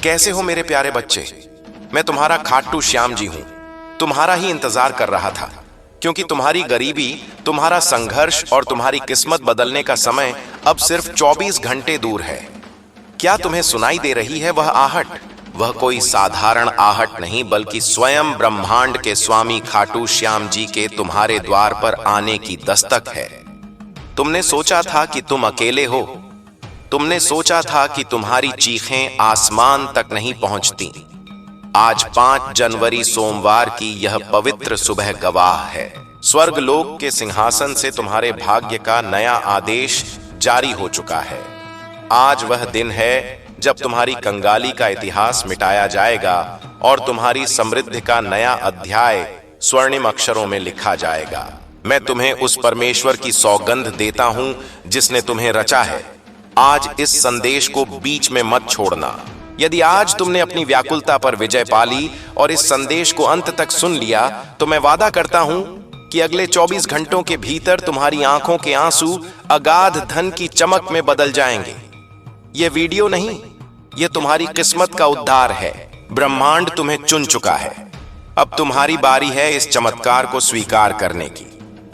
कैसे हो मेरे प्यारे बच्चे? मैं तुम्हारा खाटू श्याम जी हूं। तुम्हारा ही इंतजार कर रहा था, क्योंकि तुम्हारी गरीबी, तुम्हारा संघर्ष और तुम्हारी किस्मत बदलने का समय अब सिर्फ 24 घंटे दूर है। क्या तुम्हें सुनाई दे रही है वह आहट? वह कोई साधारण आहट नहीं, बल्कि स्वयं ब्रह्मांड के स्वामी खाटू श्याम जी के तुम्हारे द्वार पर आने की दस्तक है। तुमने सोचा था कि तुम अकेले हो। तुमने सोचा था कि तुम्हारी चीखें आसमान तक नहीं पहुंचती। आज 5 जनवरी सोमवार की यह पवित्र सुबह गवाह है। स्वर्ग लोक के सिंहासन से तुम्हारे भाग्य का नया आदेश जारी हो चुका है। आज वह दिन है जब तुम्हारी कंगाली का इतिहास मिटाया जाएगा और तुम्हारी समृद्धि का नया अध्याय स्वर्णिम अक्षरों में लिखा जाएगा। मैं तुम्हें उस परमेश्वर की सौगंध देता हूं जिसने तुम्हें रचा है। आज इस संदेश को बीच में मत छोड़ना। यदि आज तुमने अपनी व्याकुलता पर विजय पाली और इस संदेश को अंत तक सुन लिया, तो मैं वादा करता हूं कि अगले 24 घंटों के भीतर तुम्हारी आंखों के आंसू अगाध धन की चमक में बदल जाएंगे। यह वीडियो नहीं, यह तुम्हारी किस्मत का उद्धार है। ब्रह्मांड तुम्हें चुन चुका है। अब तुम्हारी बारी है इस चमत्कार को स्वीकार करने की।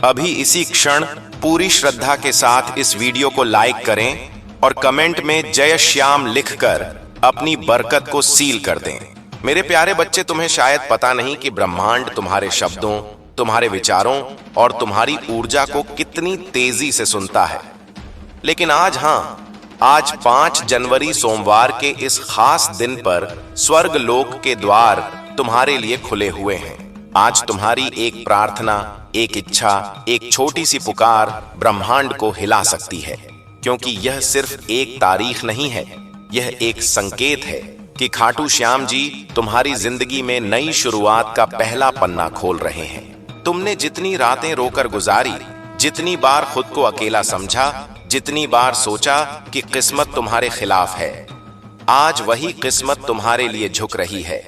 अभी इसी क्षण पूरी श्रद्धा के साथ इस वीडियो को लाइक करें और कमेंट में जय श्याम लिखकर अपनी बरकत को सील कर दें। मेरे प्यारे बच्चे, तुम्हें शायद पता नहीं कि ब्रह्मांड तुम्हारे शब्दों, तुम्हारे विचारों और तुम्हारी ऊर्जा को कितनी तेजी से सुनता है। लेकिन आज 5 जनवरी सोमवार के इस खास दिन पर स्वर्ग लोक के द्वार तुम्हारे लिए खुले हुए हैं। आज तुम्हारी एक प्रार्थना, एक इच्छा, एक छोटी सी पुकार ब्रह्मांड को हिला सकती है, क्योंकि यह सिर्फ एक तारीख नहीं है, यह एक संकेत है कि खाटू श्याम जी तुम्हारी जिंदगी में नई शुरुआत का पहला पन्ना खोल रहे हैं। तुमने जितनी रातें रोकर गुजारी, जितनी बार खुद को अकेला समझा, जितनी बार सोचा कि किस्मत तुम्हारे खिलाफ है, आज वही किस्मत तुम्हारे लिए झुक रही है।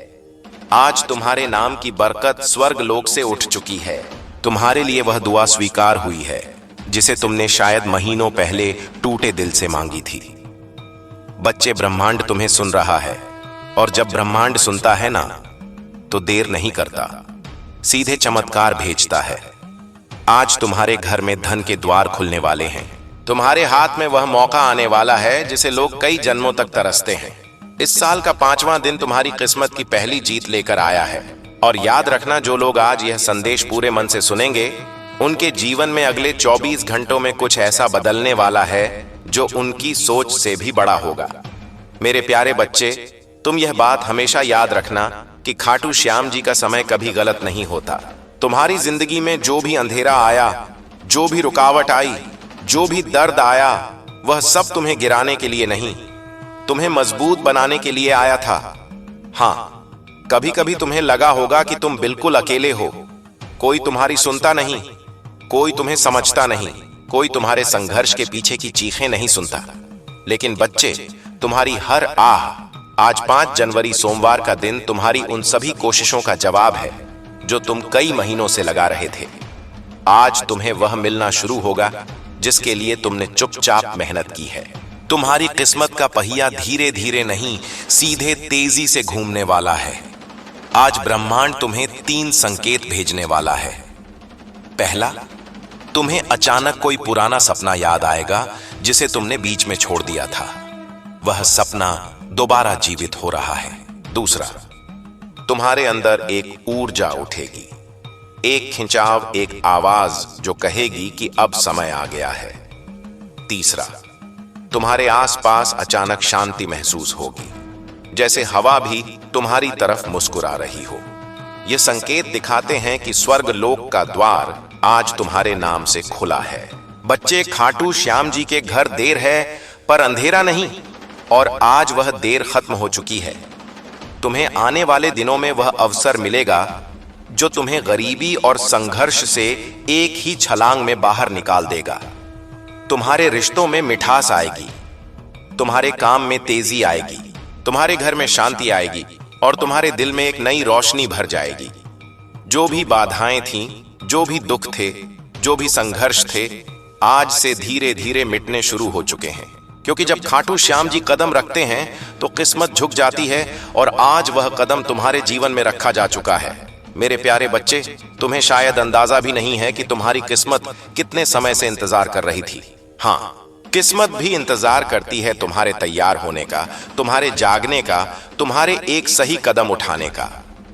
आज तुम्हारे नाम की बरकत स्वर्ग लोक से उठ चुकी है। तुम्हारे लिए वह दुआ स्वीकार हुई है जिसे तुमने शायद महीनों पहले टूटे दिल से मांगी थी। बच्चे, ब्रह्मांड तुम्हें सुन रहा है, और जब ब्रह्मांड सुनता है ना, तो देर नहीं करता, सीधे चमत्कार भेजता है। आज तुम्हारे घर में धन के द्वार खुलने वाले हैं। तुम्हारे हाथ में वह मौका आने वाला है जिसे लोग कई जन्मों तक तरसते हैं। इस साल का 5वां दिन तुम्हारी किस्मत की पहली जीत लेकर आया है। और याद रखना, जो लोग आज यह संदेश पूरे मन से सुनेंगे, उनके जीवन में अगले 24 घंटों में कुछ ऐसा बदलने वाला है जो उनकी सोच से भी बड़ा होगा। मेरे प्यारे बच्चे, तुम यह बात हमेशा याद रखना कि खाटू श्याम जी का समय कभी गलत नहीं होता। तुम्हारी जिंदगी में जो भी अंधेरा आया, जो भी रुकावट आई, जो भी दर्द आया, वह सब तुम्हें गिराने के लिए नहीं, तुम्हें मजबूत बनाने के लिए आया था। हाँ, कभी कभी तुम्हें लगा होगा कि तुम बिल्कुल अकेले हो। कोई तुम्हारी सुनता नहीं, कोई तुम्हें समझता नहीं, कोई तुम्हारे संघर्ष के पीछे की चीखें नहीं सुनता। लेकिन बच्चे, तुम्हारी हर आह, आज 5 जनवरी सोमवार का दिन तुम्हारी उन सभी कोशिशों का जवाब है जो तुम कई महीनों से लगा रहे थे। आज तुम्हें वह मिलना शुरू होगा जिसके लिए तुमने चुपचाप मेहनत की है। तुम्हारी किस्मत का पहिया धीरे धीरे नहीं, सीधे तेजी से घूमने वाला है। आज ब्रह्मांड तुम्हें 3 संकेत भेजने वाला है। पहला, तुम्हें अचानक कोई पुराना सपना याद आएगा जिसे तुमने बीच में छोड़ दिया था। वह सपना दोबारा जीवित हो रहा है। दूसरा, तुम्हारे अंदर एक ऊर्जा उठेगी, एक खिंचाव, एक आवाज जो कहेगी कि अब समय आ गया है। तीसरा, तुम्हारे आसपास अचानक शांति महसूस होगी, जैसे हवा भी तुम्हारी तरफ मुस्कुरा रही हो। ये संकेत दिखाते हैं कि स्वर्ग लोक का द्वार आज तुम्हारे नाम से खुला है। बच्चे, खाटू श्याम जी के घर देर है पर अंधेरा नहीं, और आज वह देर खत्म हो चुकी है। तुम्हें आने वाले दिनों में वह अवसर मिलेगा जो तुम्हें गरीबी और संघर्ष से एक ही छलांग में बाहर निकाल देगा। तुम्हारे रिश्तों में मिठास आएगी, तुम्हारे काम में तेजी आएगी, तुम्हारे घर में शांति आएगी और तुम्हारे दिल में एक नई रोशनी भर जाएगी। जो भी बाधाएं थीं, जो भी दुख थे, जो भी संघर्ष थे, आज से धीरे धीरे मिटने शुरू हो चुके हैं। क्योंकि जब खाटू श्याम जी कदम रखते हैं तो किस्मत झुक जाती है, और आज वह कदम तुम्हारे जीवन में रखा जा चुका है। मेरे प्यारे बच्चे, तुम्हें शायद अंदाजा भी नहीं है कि तुम्हारी किस्मत कितने समय से इंतजार कर रही थी। हाँ, किस्मत भी इंतजार करती है तुम्हारे तैयार होने का, तुम्हारे जागने का, तुम्हारे एक सही कदम उठाने का।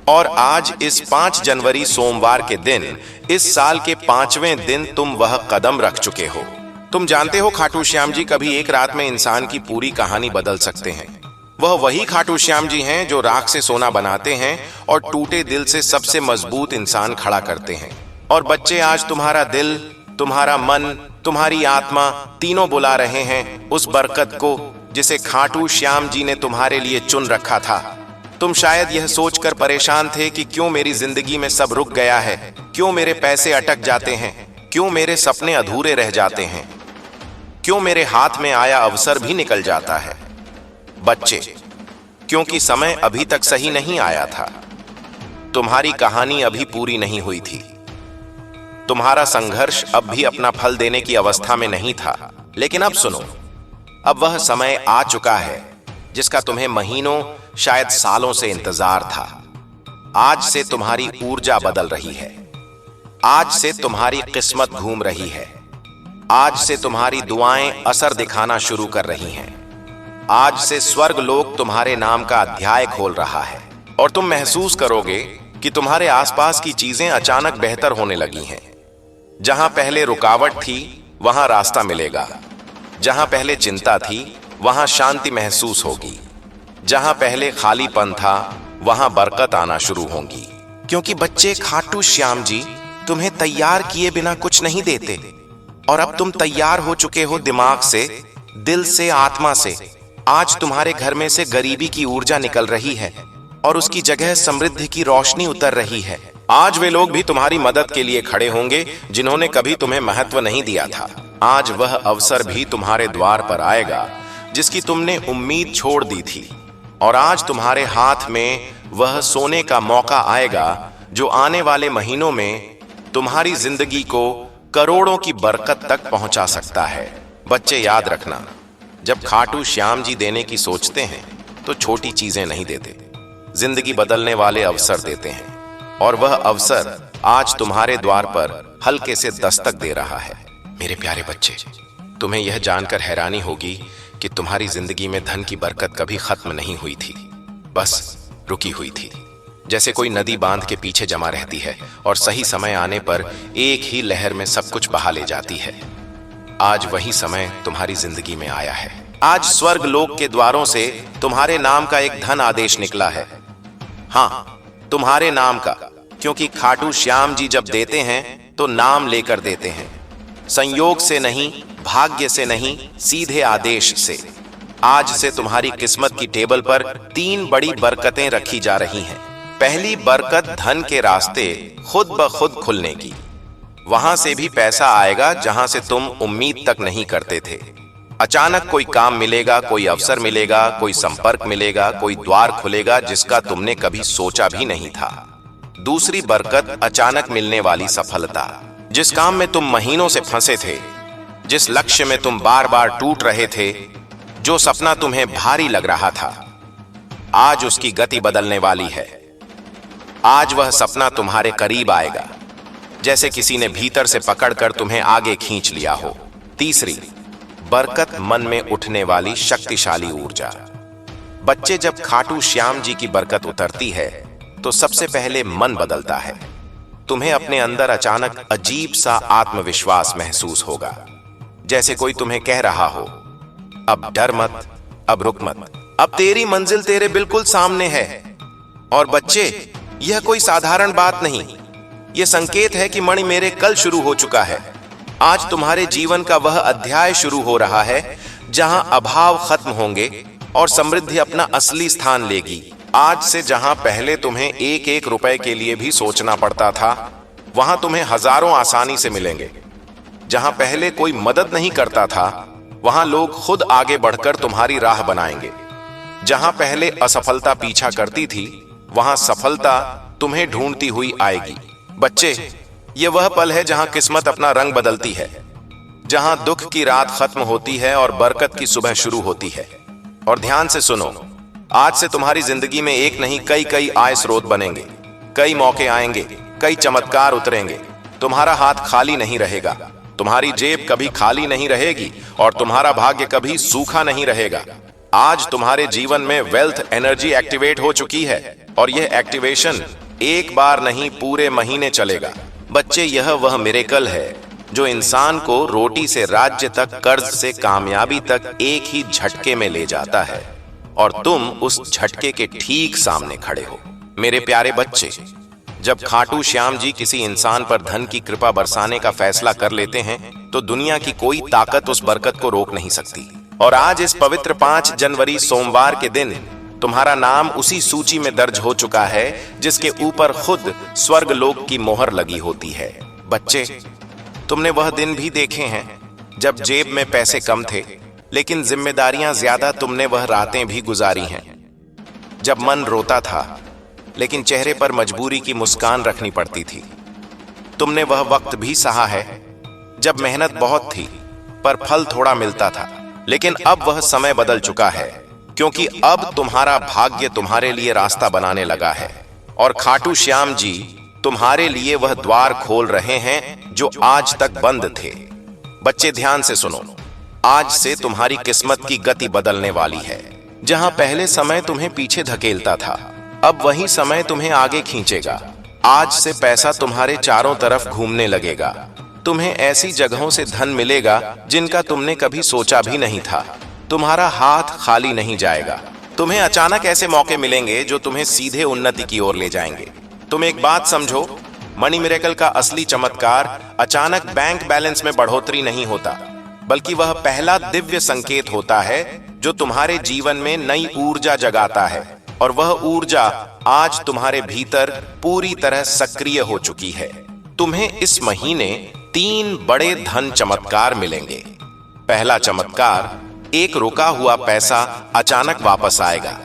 और आज इस 5 जनवरी सोमवार के दिन, इस साल के 5वें दिन तुम वह कदम रख चुके हो। तुम जानते हो खाटू श्याम जी कभी एक रात में इंसान की पूरी कहानी बदल सकते हैं। वह वही खाटू श्याम जी हैं जो राख से सोना बनाते हैं और टूटे दिल से सबसे मजबूत इंसान खड़ा करते हैं। और बच्चे, आज तुम्हारा दिल, तुम्हारा मन, तुम्हारी आत्मा तीनों बुला रहे हैं उस बरकत को जिसे खाटू श्याम जी ने तुम्हारे लिए चुन रखा था। तुम शायद यह सोचकर परेशान थे कि क्यों मेरी जिंदगी में सब रुक गया है, क्यों मेरे पैसे अटक जाते हैं, क्यों मेरे सपने अधूरे रह जाते हैं, क्यों मेरे हाथ में आया अवसर भी निकल जाता है। बच्चे, क्योंकि समय अभी तक सही नहीं आया था। तुम्हारी कहानी अभी पूरी नहीं हुई थी। तुम्हारा संघर्ष अब भी अपना फल देने की अवस्था में नहीं था। लेकिन अब सुनो, अब वह समय आ चुका है जिसका तुम्हें महीनों, शायद सालों से इंतजार था। आज से तुम्हारी ऊर्जा बदल रही है। आज से तुम्हारी किस्मत घूम रही है। आज से तुम्हारी दुआएं असर दिखाना शुरू कर रही हैं। आज से स्वर्ग लोक तुम्हारे नाम का अध्याय खोल रहा है, और तुम महसूस करोगे कि तुम्हारे आसपास की चीजें अचानक बेहतर होने लगी हैं। जहां पहले रुकावट थी, वहां रास्ता मिलेगा। जहां पहले चिंता थी, वहां शांति महसूस होगी। जहां पहले खालीपन था, वहां बरकत आना शुरू होगी। क्योंकि बच्चे, खाटू श्याम जी तुम्हें तैयार किए बिना कुछ नहीं देते, और अब तुम तैयार हो चुके हो, दिमाग से, दिल से, आत्मा से। आज तुम्हारे घर में से गरीबी की ऊर्जा निकल रही है और उसकी जगह समृद्धि की रोशनी उतर रही है। आज वे लोग भी तुम्हारी मदद के लिए खड़े होंगे जिन्होंने कभी तुम्हें महत्व नहीं दिया था। आज वह अवसर भी तुम्हारे द्वार पर आएगा जिसकी तुमने उम्मीद छोड़ दी थी। और आज तुम्हारे हाथ में वह सोने का मौका आएगा जो आने वाले महीनों में तुम्हारी जिंदगी को करोड़ों की बरकत तक पहुंचा सकता है। बच्चे, याद रखना, जब खाटू श्याम जी देने की सोचते हैं तो छोटी चीजें नहीं देते, जिंदगी बदलने वाले अवसर देते हैं। और वह अवसर आज तुम्हारे द्वार पर हल्के से दस्तक दे रहा है। मेरे प्यारे बच्चे, तुम्हें यह जानकर हैरानी होगी कि तुम्हारी जिंदगी में धन की बरकत कभी खत्म नहीं हुई थी, बस रुकी हुई थी। जैसे कोई नदी बांध के पीछे जमा रहती है और सही समय आने पर एक ही लहर में सब कुछ बहा ले जाती है। आज वही समय तुम्हारी जिंदगी में आया है। आज स्वर्ग लोक के द्वारों से तुम्हारे नाम का एक धन आदेश निकला है। हाँ, तुम्हारे नाम का, क्योंकि खाटू श्याम जी जब देते हैं तो नाम लेकर देते हैं। संयोग से नहीं, भाग्य से नहीं, सीधे आदेश से। आज से तुम्हारी किस्मत की टेबल पर 3 बड़ी बरकतें रखी जा रही हैं। पहली बरकत धन के रास्ते खुद ब खुद खुलने की। वहां से भी पैसा आएगा जहां से तुम उम्मीद तक नहीं करते थे। अचानक कोई काम मिलेगा, कोई अवसर मिलेगा, कोई संपर्क मिलेगा, कोई द्वार खुलेगा जिसका तुमने कभी सोचा भी नहीं था। दूसरी बरकत, अचानक मिलने वाली सफलता। जिस काम में तुम महीनों से फंसे थे, जिस लक्ष्य में तुम बार बार टूट रहे थे, जो सपना तुम्हें भारी लग रहा था, आज उसकी गति बदलने वाली है। आज वह सपना तुम्हारे करीब आएगा, जैसे किसी ने भीतर से पकड़कर तुम्हें आगे खींच लिया हो। तीसरी बरकत, मन में उठने वाली शक्तिशाली ऊर्जा। बच्चे, जब खाटू श्याम जी की बरकत उतरती है तो सबसे पहले मन बदलता है। तुम्हें अपने अंदर अचानक अजीब सा आत्मविश्वास महसूस होगा, जैसे कोई तुम्हें कह रहा हो, अब डर मत, अब रुक मत, अब तेरी मंजिल तेरे बिल्कुल सामने है। और बच्चे, यह कोई साधारण बात नहीं, यह संकेत है कि मणि मेरे कल शुरू हो चुका है। आज तुम्हारे जीवन का वह अध्याय शुरू हो रहा है जहां अभाव खत्म होंगे और समृद्धि अपना असली स्थान लेगी। आज से जहां पहले तुम्हें एक एक रुपए के लिए भी सोचना पड़ता था, वहां तुम्हें हजारों आसानी से मिलेंगे। जहां पहले कोई मदद नहीं करता था, वहां लोग खुद आगे बढ़कर तुम्हारी राह बनाएंगे। जहां पहले असफलता पीछा करती थी, वहां सफलता तुम्हें ढूंढती हुई आएगी। बच्चे, ये वह पल है जहां किस्मत अपना रंग बदलती है, जहां दुख की रात खत्म होती है और बरकत की सुबह शुरू होती है। और ध्यान से सुनो, आज से तुम्हारी जिंदगी में एक नहीं कई कई आय स्रोत बनेंगे, कई मौके आएंगे, कई चमत्कार उतरेंगे। तुम्हारा हाथ खाली नहीं रहेगा, तुम्हारी जेब कभी खाली नहीं रहेगी और तुम्हारा भाग्य कभी सूखा नहीं रहेगा। आज तुम्हारे जीवन में वेल्थ एनर्जी एक्टिवेट हो चुकी है और यह एक्टिवेशन एक बार नहीं पूरे महीने चलेगा। बच्चे, यह वह मिरेकल है जो इंसान को रोटी से राज्य तक, कर्ज से कामयाबी तक एक ही झटके में ले जाता है और तुम उस झटके के ठीक सामने खड़े हो। मेरे प्यारे बच्चे, जब खाटू श्याम जी किसी इंसान पर धन की कृपा बरसाने का फैसला कर लेते हैं तो दुनिया की कोई ताकत उस बरकत को रोक नहीं सकती। और आज इस पवित्र 5 जनवरी सोमवार के दिन तुम्हारा नाम उसी सूची में दर्ज हो चुका है जिसके ऊपर खुद स्वर्ग लोक की मोहर लगी होती है। बच्चे, तुमने वह दिन भी देखे हैं जब जेब में पैसे कम थे लेकिन जिम्मेदारियां ज्यादा। तुमने वह रातें भी गुजारी हैं जब मन रोता था लेकिन चेहरे पर मजबूरी की मुस्कान रखनी पड़ती थी। तुमने वह वक्त भी सहा है जब मेहनत बहुत थी पर फल थोड़ा मिलता था। लेकिन अब वह समय बदल चुका है क्योंकि अब तुम्हारा भाग्य तुम्हारे लिए रास्ता बनाने लगा है और खाटू श्याम जी तुम्हारे लिए वह द्वार खोल रहे हैं जो आज तक बंद थे। बच्चे, ध्यान से सुनो, आज से तुम्हारी किस्मत की गति बदलने वाली है। जहां पहले समय तुम्हें पीछे धकेलता था, अब वही समय तुम्हें आगे खींचेगा। आज से पैसा तुम्हारे चारों तरफ घूमने लगेगा। तुम्हें ऐसी जगहों से धन मिलेगा जिनका तुमने कभी सोचा भी नहीं था। तुम्हारा हाथ खाली नहीं जाएगा। तुम्हें अचानक ऐसे मौके मिलेंगे जो तुम्हें सीधे उन्नति की ओर ले जाएंगे। तुम एक बात समझो, मनी मिरेकल का असली चमत्कार अचानक बैंक बैलेंस में बढ़ोतरी नहीं होता, बल्कि वह पहला दिव्य संकेत होता है जो तुम्हारे जीवन में नई ऊर्जा जगाता है। और वह ऊर्जा आज तुम्हारे भीतर पूरी तरह सक्रिय हो चुकी है। तुम्हें इस महीने 3 बड़े धन चमत्कार मिलेंगे। पहला चमत्कार, एक रुका हुआ पैसा अचानक वापस आएगा।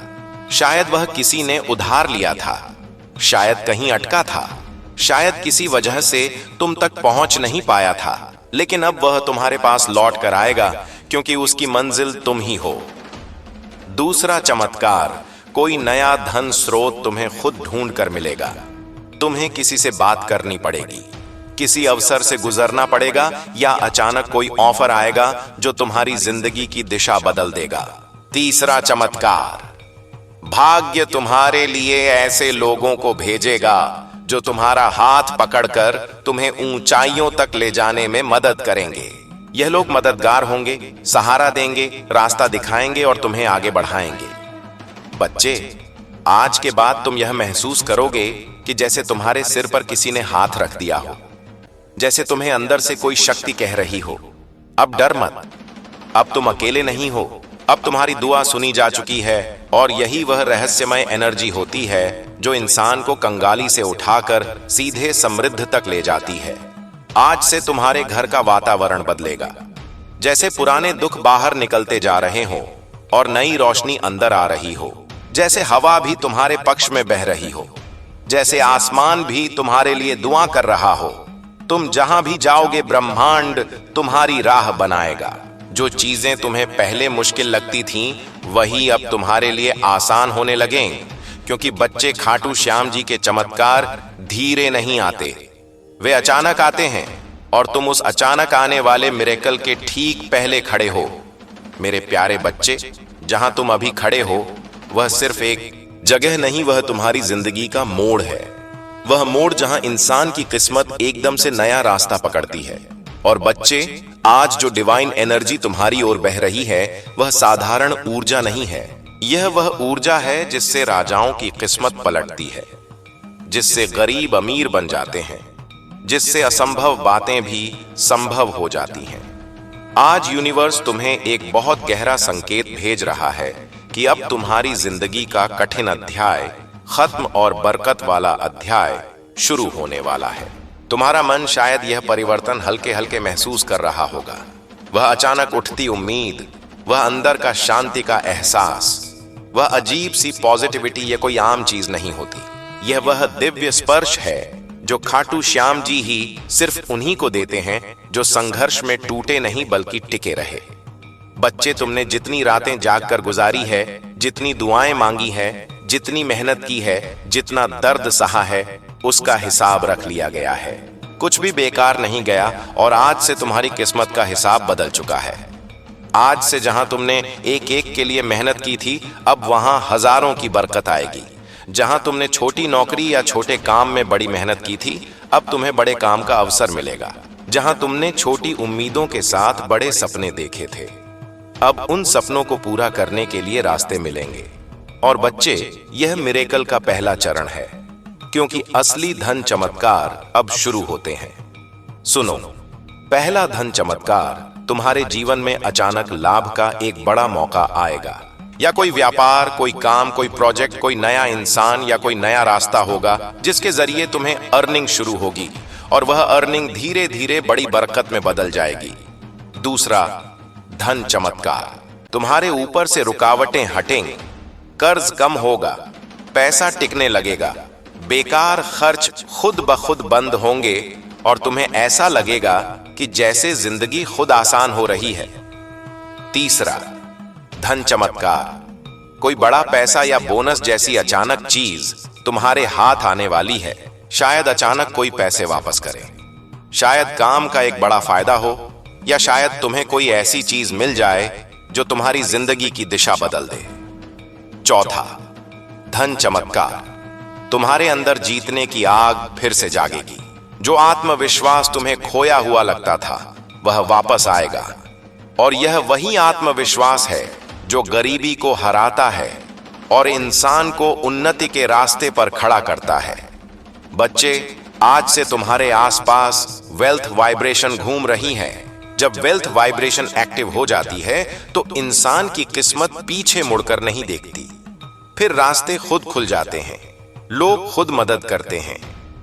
शायद वह किसी ने उधार लिया था, शायद कहीं अटका था, शायद किसी वजह से तुम तक पहुंच नहीं पाया था, लेकिन अब वह तुम्हारे पास लौट कर आएगा क्योंकि उसकी मंजिल तुम ही हो। दूसरा चमत्कार, कोई नया धन स्रोत तुम्हें खुद ढूंढ कर मिलेगा। तुम्हें किसी से बात करनी पड़ेगी, किसी अवसर से गुजरना पड़ेगा या अचानक कोई ऑफर आएगा जो तुम्हारी जिंदगी की दिशा बदल देगा। तीसरा चमत्कार, भाग्य तुम्हारे लिए ऐसे लोगों को भेजेगा जो तुम्हारा हाथ पकड़कर तुम्हें ऊंचाइयों तक ले जाने में मदद करेंगे। यह लोग मददगार होंगे, सहारा देंगे, रास्ता दिखाएंगे और तुम्हें आगे बढ़ाएंगे। बच्चे, आज के बाद तुम यह महसूस करोगे कि जैसे तुम्हारे सिर पर किसी ने हाथ रख दिया हो, जैसे तुम्हें अंदर से कोई शक्ति कह रही हो, अब डर मत, अब तुम अकेले नहीं हो, अब तुम्हारी दुआ सुनी जा चुकी है। और यही वह रहस्यमय एनर्जी होती है जो इंसान को कंगाली से उठाकर सीधे समृद्ध तक ले जाती है। आज से तुम्हारे घर का वातावरण बदलेगा, जैसे पुराने दुख बाहर निकलते जा रहे हो और नई रोशनी अंदर आ रही हो, जैसे हवा भी तुम्हारे पक्ष में बह रही हो, जैसे आसमान भी तुम्हारे लिए दुआ कर रहा हो। तुम जहां भी जाओगे ब्रह्मांड तुम्हारी राह बनाएगा। जो चीजें तुम्हें पहले मुश्किल लगती थीं, वही अब तुम्हारे लिए आसान होने लगेंगे, क्योंकि बच्चे, खाटू श्याम जी के चमत्कार धीरे नहीं आते, वे अचानक आते हैं और तुम उस अचानक आने वाले मिरेकल के ठीक पहले खड़े हो। मेरे प्यारे बच्चे, जहां तुम अभी खड़े हो वह सिर्फ एक जगह नहीं, वह तुम्हारी जिंदगी का मोड़ है। वह मोड़ जहां इंसान की किस्मत एकदम से नया रास्ता पकड़ती है। और बच्चे, आज जो डिवाइन एनर्जी तुम्हारी ओर बह रही है वह साधारण ऊर्जा नहीं है। यह वह ऊर्जा है जिससे राजाओं की किस्मत पलटती है, जिससे गरीब अमीर बन जाते हैं, जिससे असंभव बातें भी संभव हो जाती हैं। आज यूनिवर्स तुम्हें एक बहुत गहरा संकेत भेज रहा है कि अब तुम्हारी जिंदगी का कठिन अध्याय खत्म और बरकत वाला अध्याय शुरू होने वाला है। तुम्हारा मन शायद यह परिवर्तन हल्के हल्के महसूस कर रहा होगा। वह अचानक उठती उम्मीद, वह अंदर का शांति का एहसास, वह अजीब सी पॉजिटिविटी, यह कोई आम चीज नहीं होती। यह वह दिव्य स्पर्श है जो खाटू श्याम जी ही सिर्फ उन्हीं को देते हैं जो संघर्ष में टूटे नहीं बल्कि टिके रहे। बच्चे, तुमने जितनी रातें जागकर गुजारी है, जितनी दुआएं मांगी है, जितनी मेहनत की है, जितना दर्द सहा है, उसका हिसाब रख लिया गया है। कुछ भी बेकार नहीं गया और आज से तुम्हारी किस्मत का हिसाब बदल चुका है। आज से जहां तुमने एक एक के लिए मेहनत की थी, अब वहां हजारों की बरकत आएगी। जहां तुमने छोटी नौकरी या छोटे काम में बड़ी मेहनत की थी, अब तुम्हें बड़े काम का अवसर मिलेगा। जहां तुमने छोटी उम्मीदों के साथ बड़े सपने देखे थे, अब उन सपनों को पूरा करने के लिए रास्ते मिलेंगे। और बच्चे, यह मिरेकल का पहला चरण है, क्योंकि असली धन चमत्कार अब शुरू होते हैं। सुनो, पहला धन चमत्कार तुम्हारे जीवन में अचानक लाभ का एक बड़ा मौका आएगा। या कोई व्यापार, कोई काम, कोई प्रोजेक्ट, कोई नया इंसान या कोई नया रास्ता होगा जिसके जरिए तुम्हें अर्निंग शुरू होगी और वह अर्निंग धीरे धीरे बड़ी बरकत में बदल जाएगी। दूसरा, धन चमत्कार। तुम्हारे ऊपर से रुकावटें हटेंगी, कर्ज कम होगा, पैसा टिकने लगेगा, बेकार खर्च खुद ब खुद बंद होंगे और तुम्हें ऐसा लगेगा कि जैसे जिंदगी खुद आसान हो रही है। तीसरा, धन चमत्कार। कोई बड़ा पैसा या बोनस जैसी अचानक चीज तुम्हारे हाथ आने वाली है। शायद अचानक कोई पैसे वापस करे, शायद काम का एक बड़ा फायदा हो, या शायद तुम्हें कोई ऐसी चीज मिल जाए जो तुम्हारी जिंदगी की दिशा बदल दे। चौथा, धन चमत्कार। तुम्हारे अंदर जीतने की आग फिर से जागेगी। जो आत्मविश्वास तुम्हें खोया हुआ लगता था, वह वापस आएगा। और यह वही आत्मविश्वास है जो गरीबी को हराता है और इंसान को उन्नति के रास्ते पर खड़ा करता है। बच्चे, आज से तुम्हारे आसपास वेल्थ वाइब्रेशन घूम रही है। जब वेल्थ वाइब्रेशन एक्टिव हो जाती है तो इंसान की किस्मत पीछे मुड़कर नहीं देखती। फिर रास्ते खुद खुल जाते हैं, लोग खुद मदद करते हैं,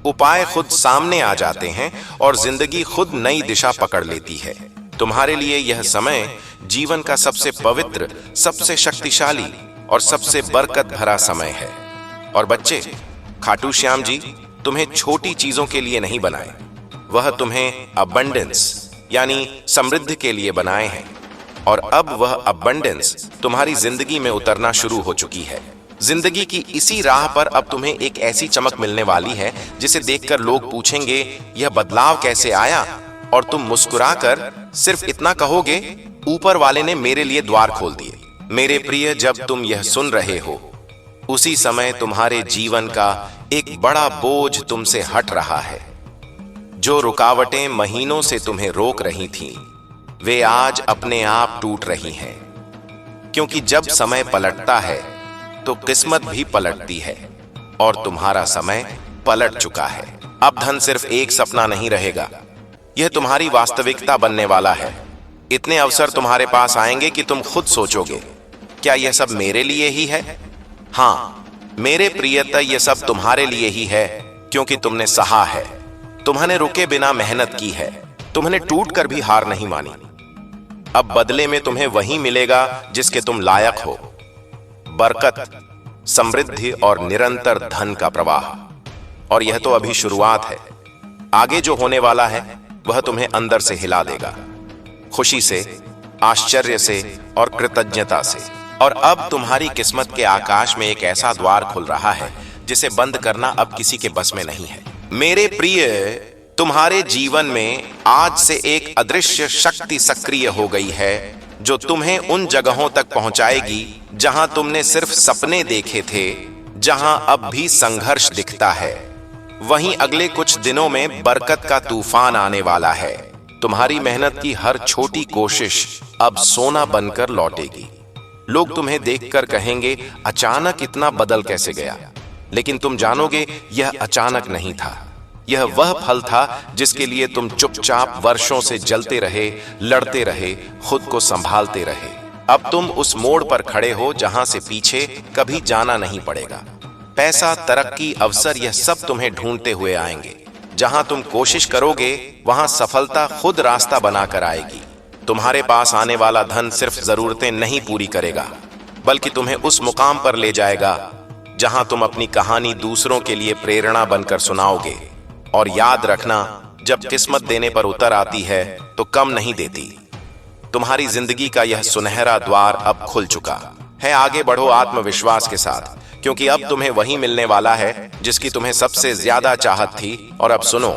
उपाय खुद सामने आ जाते हैं और जिंदगी खुद नई दिशा पकड़ लेती है। तुम्हारे लिए यह समय जीवन का सबसे पवित्र, सबसे शक्तिशाली और सबसे बरकत भरा समय है। और बच्चे, खाटू श्याम जी तुम्हें छोटी चीजों के लिए नहीं बनाए, वह तुम्हें अबंडेंस यानी समृद्धि के लिए बनाए हैं। और अब वह अबंडेंस तुम्हारी जिंदगी में उतरना शुरू हो चुकी है। जिंदगी की इसी राह पर अब तुम्हें एक ऐसी चमक मिलने वाली है जिसे देखकर लोग पूछेंगे, यह बदलाव कैसे आया? और तुम मुस्कुराकर सिर्फ इतना कहोगे, ऊपर वाले ने मेरे लिए द्वार खोल दिए। मेरे प्रिय, जब तुम यह सुन रहे हो, उसी समय तुम्हारे जीवन का एक बड़ा बोझ तुमसे हट रहा है। जो रुकावटें महीनों से तुम्हें रोक रही थीं, वे आज अपने आप टूट रही हैं। क्योंकि जब समय पलटता है तो किस्मत भी पलटती है और तुम्हारा समय पलट चुका है। अब धन सिर्फ एक सपना नहीं रहेगा, यह तुम्हारी वास्तविकता बनने वाला है। इतने अवसर तुम्हारे पास आएंगे कि तुम खुद सोचोगे, क्या यह सब मेरे लिए ही है? हाँ मेरे प्रियता, यह सब तुम्हारे लिए ही है, क्योंकि तुमने सहा है, तुमने रुके बिना मेहनत की है, तुमने टूट कर भी हार नहीं मानी। अब बदले में तुम्हें वही मिलेगा जिसके तुम लायक हो। बरकत, समृद्धि और निरंतर धन का प्रवाह। और यह तो अभी शुरुआत है। आगे जो होने वाला है वह तुम्हें अंदर से हिला देगा, खुशी से, आश्चर्य से और कृतज्ञता से। और अब तुम्हारी किस्मत के आकाश में एक ऐसा द्वार खुल रहा है जिसे बंद करना अब किसी के बस में नहीं है। मेरे प्रिय, तुम्हारे जीवन में आज से एक अदृश्य शक्ति सक्रिय हो गई है जो तुम्हें उन जगहों तक पहुंचाएगी जहां तुमने सिर्फ सपने देखे थे, जहां अब भी संघर्ष दिखता है। वहीं अगले कुछ दिनों में बरकत का तूफान आने वाला है। तुम्हारी मेहनत की हर छोटी कोशिश अब सोना बनकर लौटेगी। लोग तुम्हें देखकर कहेंगे, अचानक इतना बदल कैसे गया? लेकिन तुम जानोगे, यह अचानक नहीं था। यह वह फल था जिसके लिए तुम चुपचाप वर्षों से जलते रहे, लड़ते रहे, खुद को संभालते रहे। अब तुम उस मोड़ पर खड़े हो जहां से पीछे कभी जाना नहीं पड़ेगा। पैसा, तरक्की, अवसर, यह सब तुम्हें ढूंढते हुए आएंगे। जहां तुम कोशिश करोगे वहां सफलता खुद रास्ता बनाकर आएगी। तुम्हारे पास आने वाला धन सिर्फ जरूरतें नहीं पूरी करेगा, बल्कि तुम्हें उस मुकाम पर ले जाएगा जहां तुम अपनी कहानी दूसरों के लिए प्रेरणा बनकर सुनाओगे। और याद रखना, जब किस्मत देने पर उतर आती है तो कम नहीं देती। तुम्हारी जिंदगी का यह सुनहरा द्वार अब खुल चुका है। आगे बढ़ो आत्मविश्वास के साथ, क्योंकि अब तुम्हें वही मिलने वाला है जिसकी तुम्हें सबसे ज्यादा चाहत थी। और अब सुनो,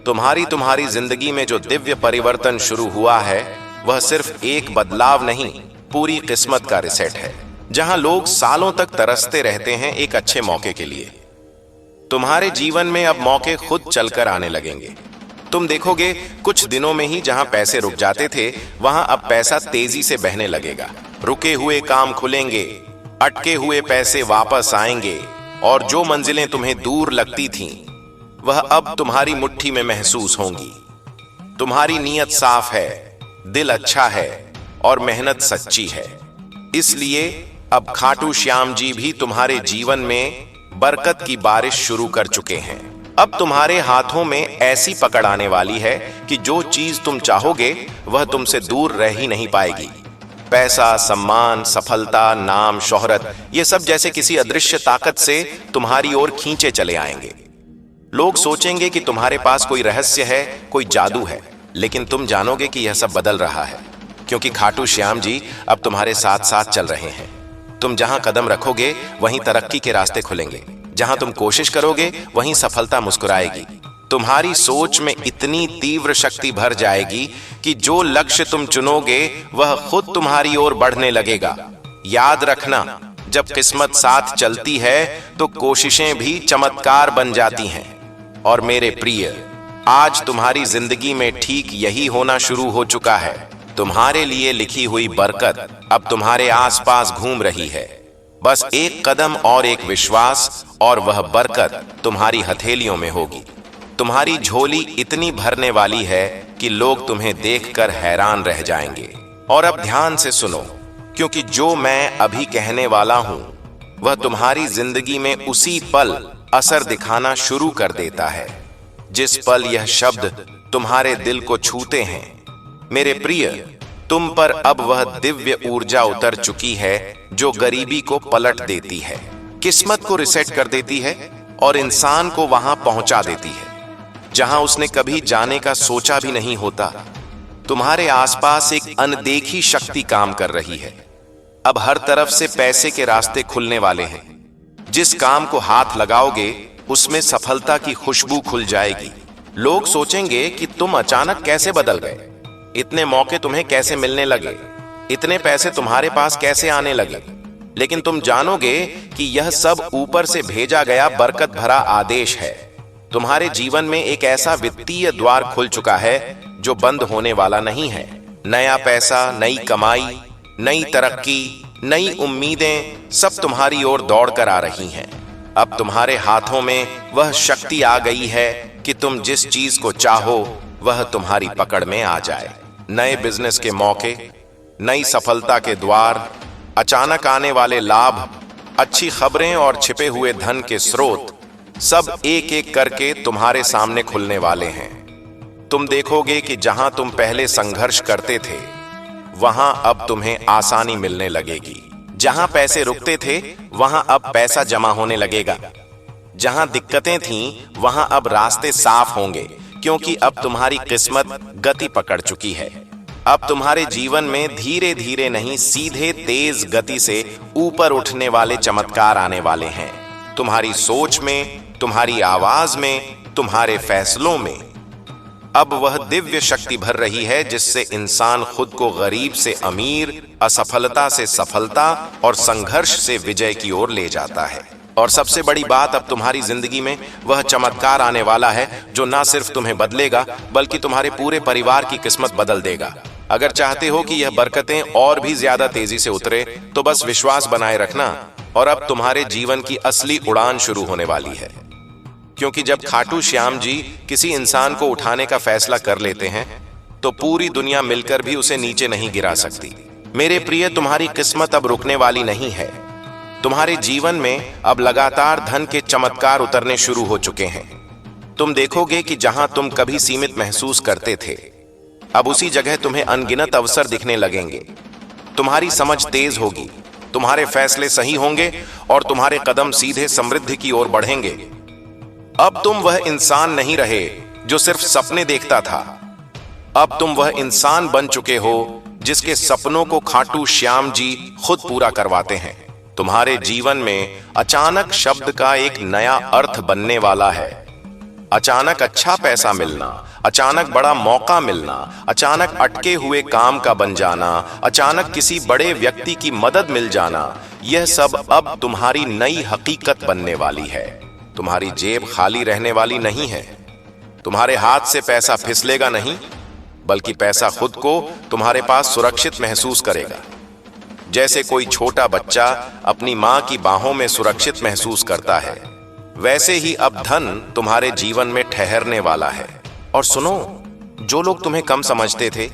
तुम्हारी जिंदगी में जो दिव्य परिवर्तन शुरू हुआ है वह सिर्फ एक बदलाव नहीं, पूरी किस्मत का रिसेट है। जहां लोग सालों तक तरसते रहते हैं एक अच्छे मौके के लिए, तुम्हारे जीवन में अब मौके खुद चलकर आने लगेंगे। तुम देखोगे कुछ दिनों में ही जहां पैसे रुक जाते थे वहां अब पैसा तेजी से बहने लगेगा। रुके हुए काम खुलेंगे, अटके हुए पैसे वापस आएंगे, और जो मंजिलें तुम्हें दूर लगती थीं वह अब तुम्हारी मुट्ठी में महसूस होंगी। तुम्हारी नीयत साफ है, दिल अच्छा है और मेहनत सच्ची है। इसलिए अब खाटू श्याम जी भी तुम्हारे जीवन में बरकत की बारिश शुरू कर चुके हैं। अब तुम्हारे हाथों में ऐसी पकड़ आने वाली है कि जो चीज तुम चाहोगे वह तुमसे दूर रह ही नहीं पाएगी। पैसा, सम्मान, सफलता, नाम, शोहरत, ये सब जैसे किसी अदृश्य ताकत से तुम्हारी ओर खींचे चले आएंगे। लोग सोचेंगे कि तुम्हारे पास कोई रहस्य है, कोई जादू है, लेकिन तुम जानोगे कि यह सब बदल रहा है, क्योंकि खाटू श्याम जी अब तुम्हारे साथ साथ चल रहे हैं। तुम जहां कदम रखोगे वहीं तरक्की के रास्ते खुलेंगे। जहां तुम कोशिश करोगे वहीं सफलता मुस्कुराएगी। तुम्हारी सोच में इतनी तीव्र शक्ति भर जाएगी कि जो लक्ष्य तुम चुनोगे वह खुद तुम्हारी ओर बढ़ने लगेगा। याद रखना, जब किस्मत साथ चलती है तो कोशिशें भी चमत्कार बन जाती हैं। और मेरे प्रिय, आज तुम्हारी जिंदगी में ठीक यही होना शुरू हो चुका है। तुम्हारे लिए लिखी हुई बरकत अब तुम्हारे आसपास घूम रही है। बस एक कदम और एक विश्वास, और वह बरकत तुम्हारी हथेलियों में होगी। तुम्हारी झोली इतनी भरने वाली है कि लोग तुम्हें देखकर हैरान रह जाएंगे। और अब ध्यान से सुनो, क्योंकि जो मैं अभी कहने वाला हूं वह तुम्हारी जिंदगी में उसी पल असर दिखाना शुरू कर देता है जिस पल यह शब्द तुम्हारे दिल को छूते हैं। मेरे प्रिय, तुम पर अब वह दिव्य ऊर्जा उतर चुकी है जो गरीबी को पलट देती है, किस्मत को रिसेट कर देती है और इंसान को वहां पहुंचा देती है जहां उसने कभी जाने का सोचा भी नहीं होता। तुम्हारे आसपास एक अनदेखी शक्ति काम कर रही है। अब हर तरफ से पैसे के रास्ते खुलने वाले हैं। जिस काम को हाथ लगाओगे उसमें सफलता की खुशबू खुल जाएगी। लोग सोचेंगे कि तुम अचानक कैसे बदल गए, इतने मौके तुम्हें कैसे मिलने लगे, इतने पैसे तुम्हारे पास कैसे आने लगे। लेकिन तुम जानोगे कि यह सब ऊपर से भेजा गया बरकत भरा आदेश है। तुम्हारे जीवन में एक ऐसा वित्तीय द्वार खुल चुका है जो बंद होने वाला नहीं है। नया पैसा, नई कमाई, नई तरक्की, नई उम्मीदें सब तुम्हारी ओर दौड़ कर आ रही हैं। अब तुम्हारे हाथों में वह शक्ति आ गई है कि तुम जिस चीज को चाहो वह तुम्हारी पकड़ में आ जाए। नए बिजनेस के मौके, नई सफलता के द्वार, अचानक आने वाले लाभ, अच्छी खबरें और छिपे हुए धन के स्रोत सब एक एक करके तुम्हारे सामने खुलने वाले हैं। तुम देखोगे कि जहां तुम पहले संघर्ष करते थे वहां अब तुम्हें आसानी मिलने लगेगी। जहां पैसे रुकते थे वहां अब पैसा जमा होने लगेगा। जहां दिक्कतें थीं वहां अब रास्ते साफ होंगे, क्योंकि अब तुम्हारी किस्मत गति पकड़ चुकी है। अब तुम्हारे जीवन में धीरे धीरे नहीं, सीधे तेज गति से ऊपर उठने वाले चमत्कार आने वाले हैं। तुम्हारी सोच में, तुम्हारी आवाज में, तुम्हारे फैसलों में अब वह दिव्य शक्ति भर रही है जिससे इंसान खुद को गरीब से अमीर, असफलता से सफलता और संघर्ष से विजय की ओर ले जाता है। और सबसे बड़ी बात, अब तुम्हारी जिंदगी में वह चमत्कार आने वाला है जो ना सिर्फ तुम्हें बदलेगा बल्कि तुम्हारे पूरे परिवार की किस्मत बदल देगा। अगर चाहते हो कि यह बरकतें और भी ज्यादा तेजी से उतरे तो बस विश्वास बनाए रखना, और अब तुम्हारे जीवन की असली उड़ान शुरू होने वाली है। क्योंकि जब खाटू श्याम जी किसी इंसान को उठाने का फैसला कर लेते हैं तो पूरी दुनिया मिलकर भी उसे नीचे नहीं गिरा सकती। मेरे प्रिय, तुम्हारी किस्मत अब रुकने वाली नहीं है। तुम्हारे जीवन में अब लगातार धन के चमत्कार उतरने शुरू हो चुके हैं। तुम देखोगे कि जहां तुम कभी सीमित महसूस करते थे अब उसी जगह तुम्हें अनगिनत अवसर दिखने लगेंगे। तुम्हारी समझ तेज होगी, तुम्हारे फैसले सही होंगे और तुम्हारे कदम सीधे समृद्धि की ओर बढ़ेंगे। अब तुम वह इंसान नहीं रहे जो सिर्फ सपने देखता था। अब तुम वह इंसान बन चुके हो जिसके सपनों को खाटू श्याम जी खुद पूरा करवाते हैं। तुम्हारे जीवन में अचानक शब्द का एक नया अर्थ बनने वाला है। अचानक अच्छा पैसा मिलना, अचानक बड़ा मौका मिलना, अचानक अटके हुए काम का बन जाना, अचानक किसी बड़े व्यक्ति की मदद मिल जाना, यह सब अब तुम्हारी नई हकीकत बनने वाली है। तुम्हारी जेब खाली रहने वाली नहीं है। तुम्हारे हाथ से पैसा फिसलेगा नहीं, बल्कि पैसा खुद को तुम्हारे पास सुरक्षित महसूस करेगा। जैसे कोई छोटा बच्चा अपनी मां की बाहों में सुरक्षित महसूस करता है, वैसे ही अब धन तुम्हारे जीवन में ठहरने वाला है। और सुनो, जो लोग तुम्हें कम समझते थे,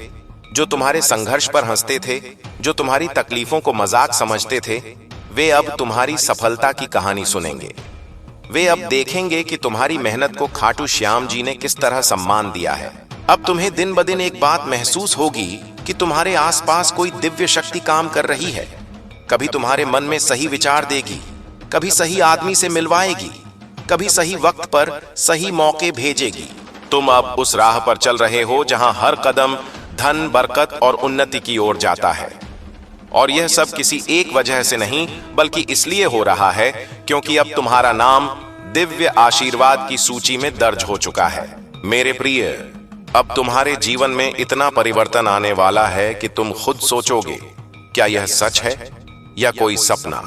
जो तुम्हारे संघर्ष पर हंसते थे, जो तुम्हारी तकलीफों को मजाक समझते थे, वे अब तुम्हारी सफलता की कहानी सुनेंगे। वे अब देखेंगे कि तुम्हारी मेहनत को खाटू श्याम जी ने किस तरह सम्मान दिया है। अब तुम्हें दिन ब दिन एक बात महसूस होगी कि तुम्हारे आसपास कोई दिव्य शक्ति काम कर रही है। कभी तुम्हारे मन में सही विचार देगी, कभी सही आदमी से मिलवाएगी, कभी सही वक्त पर सही मौके भेजेगी। तुम अब उस राह पर चल रहे हो जहां हर कदम धन, बरकत और उन्नति की ओर जाता है। और यह सब किसी एक वजह से नहीं, बल्कि इसलिए हो रहा है क्योंकि अब तुम्हारा नाम दिव्य आशीर्वाद की सूची में दर्ज हो चुका है। मेरे प्रिय, अब तुम्हारे जीवन में इतना परिवर्तन आने वाला है कि तुम खुद सोचोगे, क्या यह सच है या कोई सपना?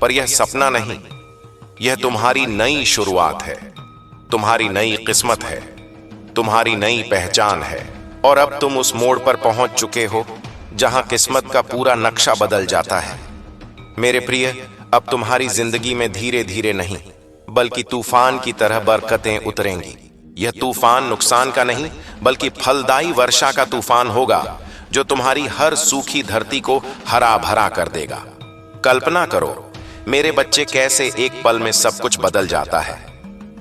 पर यह सपना नहीं, यह तुम्हारी नई शुरुआत है, तुम्हारी नई किस्मत है, तुम्हारी नई पहचान है। और अब तुम उस मोड़ पर पहुंच चुके हो जहां किस्मत का पूरा नक्शा बदल जाता है। मेरे प्रिय, अब तुम्हारी जिंदगी में धीरे धीरे नहीं, बल्कि तूफान की तरह बरकतें उतरेंगी। यह तूफान नुकसान का नहीं, बल्कि फलदायी वर्षा का तूफान होगा जो तुम्हारी हर सूखी धरती को हरा भरा कर देगा। कल्पना करो मेरे बच्चे, कैसे एक पल में सब कुछ बदल जाता है।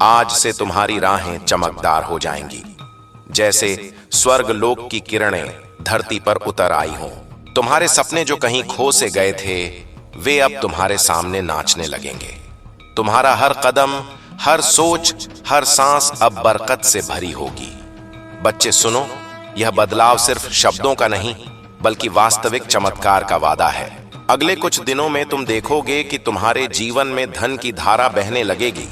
आज से तुम्हारी राहें चमकदार हो जाएंगी, जैसे स्वर्ग लोक की किरणें धरती पर उतर आई हों। तुम्हारे सपने जो कहीं खो से गए थे, वे अब तुम्हारे सामने नाचने लगेंगे। तुम्हारा हर कदम, हर सोच, हर सांस अब बरकत से भरी होगी। बच्चे सुनो, यह बदलाव सिर्फ शब्दों का नहीं, बल्कि वास्तविक चमत्कार का वादा है। अगले कुछ दिनों में तुम देखोगे कि तुम्हारे जीवन में धन की धारा बहने लगेगी।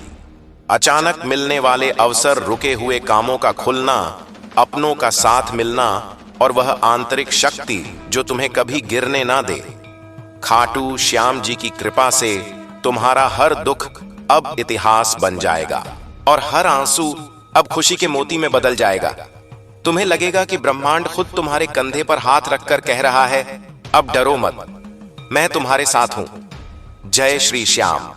अचानक मिलने वाले अवसर, रुके हुए कामों का खुलना, अपनों का साथ मिलना और वह आंतरिक शक्ति जो तुम्हें कभी गिरने ना दे। खाटू श्याम जी की कृपा से तुम्हारा हर दुख अब इतिहास बन जाएगा और हर आंसू अब खुशी के मोती में बदल जाएगा। तुम्हें लगेगा कि ब्रह्मांड खुद तुम्हारे कंधे पर हाथ रखकर कह रहा है, अब डरो मत, मैं तुम्हारे साथ हूं। जय श्री श्याम।